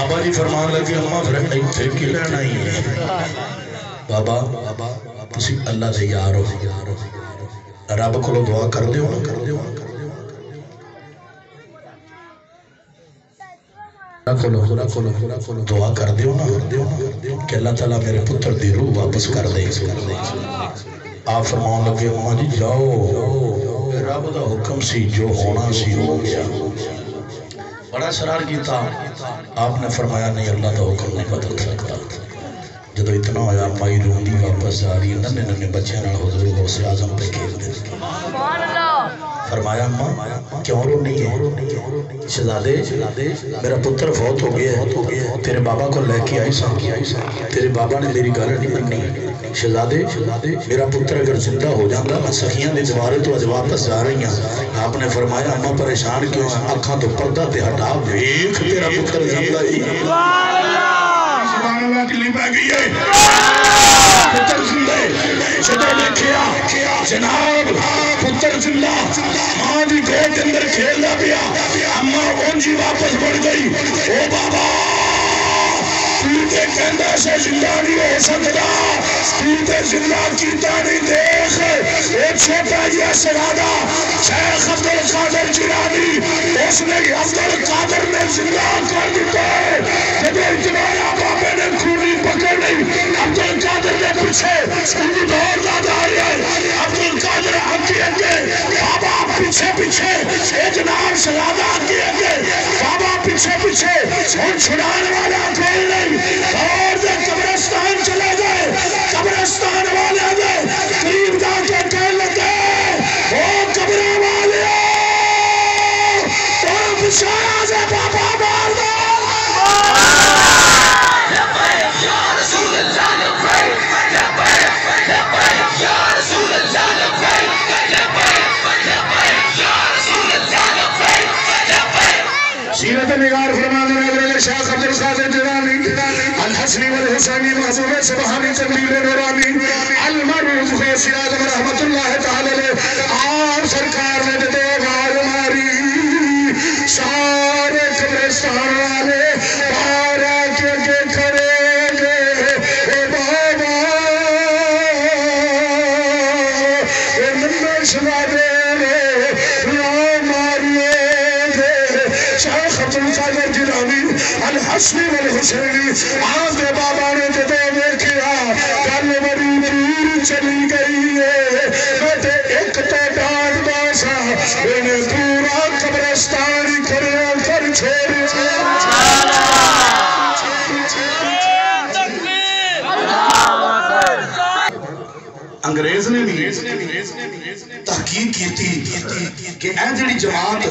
بابا جی فرمان لگے اماں پھر ایتھے کی لینا ہی ہے بابا تسی اللہ دے یار ہو رب کو دعا کر دیو دعا کر دیو نا کہ اللہ تعالیٰ میرے پتر دی روح واپس کر دے آپ فرمان لگے اماں جی جاؤ رب دا حکم سی جو ہونا سی ہو گیا بڑا سرار کیتا آپ نے فرمایا نہیں اللہ دا حکم نہیں بدل سکتا جدو اتنا ہویا مائی روندی واپس آ رہی ننے ننے بچے نال حضور غوث اعظم پہ کھیل دے فرمایا اماں کیوں رو نہیں ہے شہزادے میرا پتر فوت ہو گیا ہے تیرے بابا کو لے کے آئی سان تیرے بابا نے میری گل نہیں مننی شہزادے میرا پتر اگر زندہ ہو جاتا میں سخیاں دی دوارے تو اج واپس جا رہی ہیں آپ نے فرمایا اماں پریشان کیوں ہیں اکھاں تو پردہ تے ہٹا ویکھ تیرا پتر زندہ ہی سبحان اللہ کلی پہ گئی ہے پتر زندہ جدو دیکھیا جناب پتر زندہ ماں دی گود اندر کھیلدا پیا اماں اونجی واپس بڑھ گئی او بابا پیتے کہندہ سے زندہ نہیں ہو سکتا پیتے زندہ کیتا نہیں دیکھ ایک چھوٹا جیا سرادہ شیخ عبدالقادر جیلانی اس نے عبدالقادر نے زندہ کر دیتا ہے جب اتنایا بابے نے کھونی پکڑ نہیں عبدالقادر نے پیچھے انہی دور دادا آئی ہے عبدالقادر آگے اگے بابا پیچھے پیچھے اے جناب سرادہ آگے اگے بابا پیچھے پیچھے ان چھڑانے والا کوئی نہیں اور دے قبرستان چلے گئے قبرستان والے دے قریب جا کے کہنے لگے او قبرہ والے تو بشارہ سے بابا مار دو یا رسول اللہ لبیک لبیک لبیک یا رسول اللہ لبیک لبیک لبیک یا رسول اللہ لبیک لبیک سیرت نگار فرمان نگر شیخ عبدالقادر جیلانی الحسنی والحسینی محضوب سبحانی تنبیل نورانی المروض غوث اعظم رحمت اللہ تعالی لے آپ سرکار نے دے غار ماری سارے قبرستان والے بارہ کے کھڑے گئے اے بابا اے نمبر شما دے ماریے گئے شیخ عبدالقادر جیلانی الحسنی والحسینی آپ دے بابا نے دے دیکھیا گل بڑی دور چلی گئی ہے بیٹے ایک تو ڈانٹ باسا انہیں پورا قبرستان کھڑیا کر چھوڑیا انگریز نے بھی تحقیق کی تھی کہ اے جڑی جماعت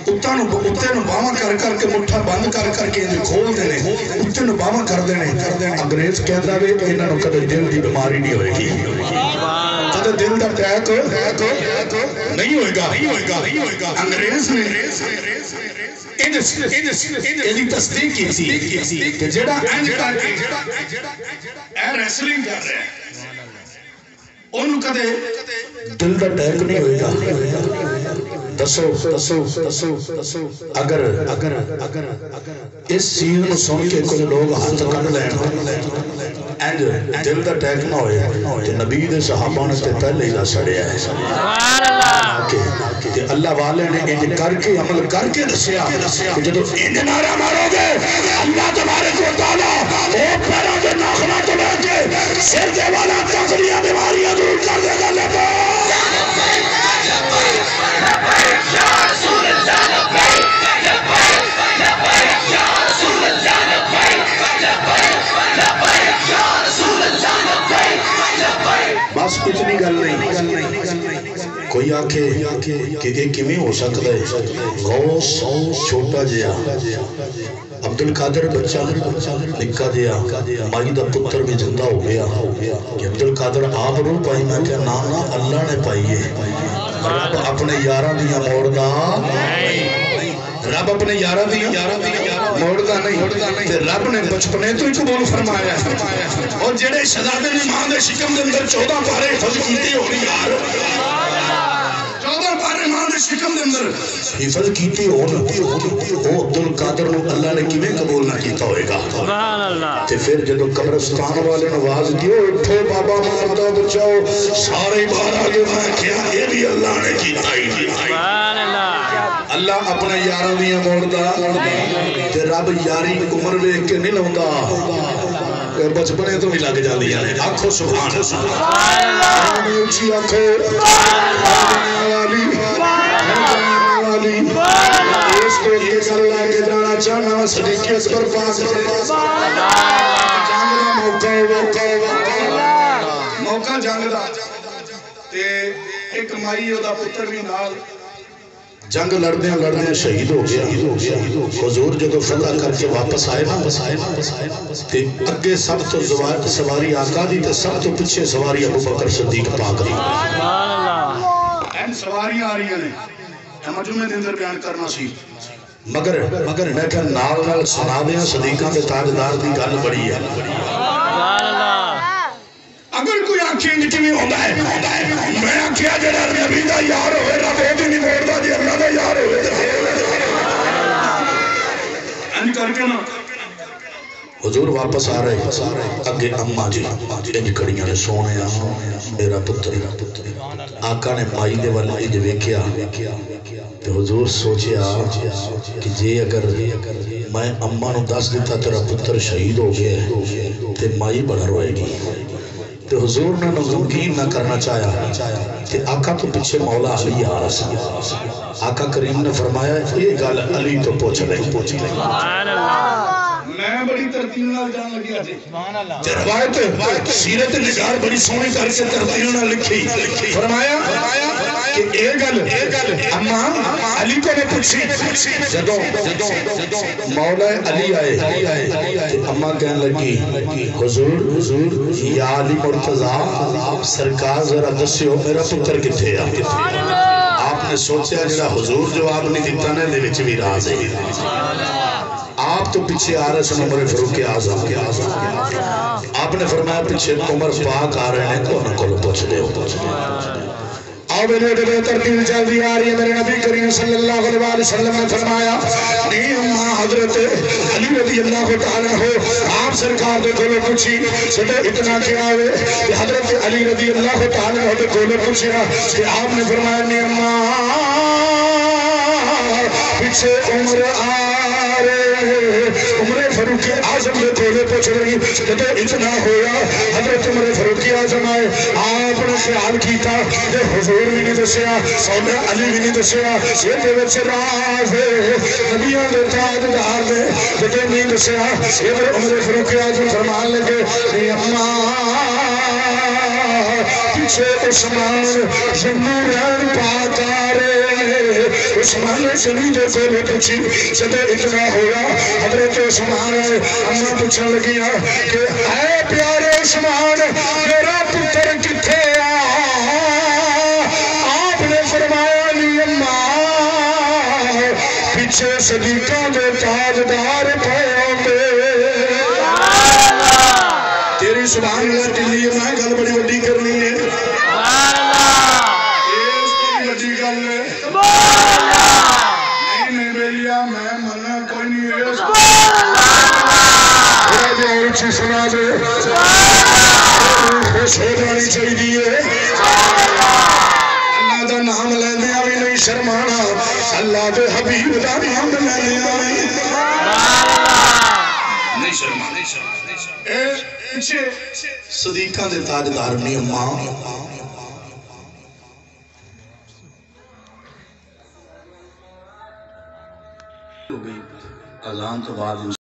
اتنے نو باواں کر کے مٹھا بند کر کے کھول دینے اتنے نو باواں کر دینے انگریز کہتا ہے انہاں نو کدے دل دی بیماری نہیں ہوئے گی کدے دل دا اٹیک نہیں ہوئے گا انگریز نے ایدی تصدیق کی تھی کہ جڑا انج کر کے اے ریسلنگ کر رہے ہیں ان کدے دل دا اٹیک نہیں ہوئے گا دسو اگر اس چیز کو سن کے کچھ لوگ ہاتھ کر لین دل دا اٹیک نہ ہوئے کہ نبی دے صحابہ نے تے پہلے ہی دا سڑیا ہے کہ اللہ والے نے انج کر کے عمل کر کے دسیا کہ جدو انج نعرہ مارو گے اللہ تبارک و تعالیٰ او پیروں دے ناخنہ تو لے کے سر دے والا تقریہ بیماریاں دور کر دے گا لبا یا رسول اللہ لبیک لبیک لبیک یا رسول اللہ لبیک لبیک لبیک یا رسول اللہ لبیک لبیک بس اتنی گل نہیں کوئی آکھے کہ یہ کیویں ہو سکتا ہے غوث چھوٹا جیا عبدالقادر بچہ نکا دیا مائی دا پتر بھی زندہ ہو گیا کہ عبدالقادر آپ رو پائی میں کہ نانا اللہ نے پائی ہے رب اپنے یارہ دیا موڑنا رب اپنے یارہ دیا موڑنا نہیں رب نے بچپنے تو ہی قبول فرمایا اور جڑے شہزادے نے ماں دے شکم دے اندر 14 پارے حفظ کیتے ہو رہی یار 14 پارے ماں دے شکم دے اندر حفظ کیتے ہو عبدالقادر القادر نو اللہ نے کیویں قبول نہ کیتا ہوئے گا؟ سبحان اللہ. تے پھر جدو قبرستان والے نواز دیو اٹھو بابا مردہ بچاؤ سارے باہر آگے میں کیا یہ بھی اللہ نے کیتا ہی سبحان اللہ. اللہ اپنے یاروں دیاں موڑدا تے رب یاری عمر ویکھ کے نہیں لاوندا بچپنے تو بھی لگ جاندی ہیں آنکھو سبحان اللہ اونچی آنکھو والی اس کو یہ اللہ کے جانا چاہنا صدیق اکبر پاک موقع جنگ دا تے ایک مائی دا پتر بھی نال جنگ لڑنے شہید ہو گیا حضور جدو فتح کر کے واپس آئے نا تے اگے سب تو سواری آقا دی تے سب تو پچھے سواری ابو بکر صدیق پاک دی سواریاں آ رہی ہیں مجمع دے اندر بیان کرنا سی مگر میں کہ نال سنا دیاں صدیقاں دے تاجدار دی گل بڑی ہے اگر کوئی آنکھیں انج کیویں ہوندا ہے میں آکھیا جڑا نبی دا یار ہوئے رب او دی نہیں موڑدا جے اللہ دا یار ہوئے انج کر کے نا حضور واپس آ رہے اگے اماں جی انج کڑیاں نے سونے میرا پتر آقا نے مائی دے والا انج ویکھیا تے حضور سوچیا کہ جے اگر میں اماں نو دس دیتا تیرا پتر شہید ہو گیا تے مائی بڑا روئے گی تے حضور نے نمکین نہ کرنا چاہیا کہ آقا تو پیچھے مولا علی آ رہا سی آقا کریم نے فرمایا یہ گل علی تو پوچھ لیں میں بڑی ترتیب نال جان لگیا جی روایت سیرت نگار بڑی سونی کر کے ترتیب نال لکھی فرمایا کہ اے گل اماں علی کو نے پوچھی جدو مولا علی آئے اماں کہنے لگی حضور یا علی مرتضیٰ سرکار ذرا دسیو میرا پتر کتھے آپ نے سوچیا جڑا حضور جواب نہیں دیتا نے دے وچ بھی راز ہے آپ تو پیچھے آ رہے سن عمر فاروق اعظم آپ نے فرمایا پیچھے عمر پاک آ رہے ہیں کون کو پوچھ لے آؤ میرے دل ترتیب چل دی آ رہی ہے میرے نبی کریم صلی اللہ علیہ وسلم نے فرمایا نہیں اماں حضرت علی رضی اللہ تعالیٰ ہو آپ سرکار دے کھولے پوچھی سٹے اتنا کیا ہوئے کہ حضرت علی رضی اللہ تعالیٰ دے کھولے پوچھیا کہ آپ نے فرمایا نہیں اماں پیچھے عمر آ عمر فاروق اعظم نے کھولے پوچھ رہی جب اتنا ہویا حضرت عمر فاروق اعظم آئے آپ نے خیال کیتا کہ حضور بھی نہیں دسیا مولا علی بھی نہیں دسیا یہ دے وچ راز ہے نبیوں دے تاجدار نے جب نہیں دسیا یہ عمر فاروق اعظم فرمان لگے کہ اماں پیچھے عثمان جمہورین پاک آ رہے عثمان شریف دے کھولے پوچھی جب اتنا ہویا حضرت عثمان اماں پوچھنے لگیاں کہ اے پیارے عثمان میرا پتر کتھے آپ نے فرمایا نہیں اماں پیچھے صدیقاں دے تاجدار پے ہوندے تیری سبحان اللہ ٹلی میں گل بڑی وڈی کرنی ہے اس کی وڈی گل ہے نہیں بیلیا میں منع کوئی نہیں ہے اچھی سنا دے خوش ہو جانی چاہیے اللہ دا نام لیندیا بھی نہیں شرمانا اللہ دے حبیب دا نام لیندیا نہیں شرمانا اے پیچھے صدیقہ دے تاجدار نہیں اماں اذان تو بعد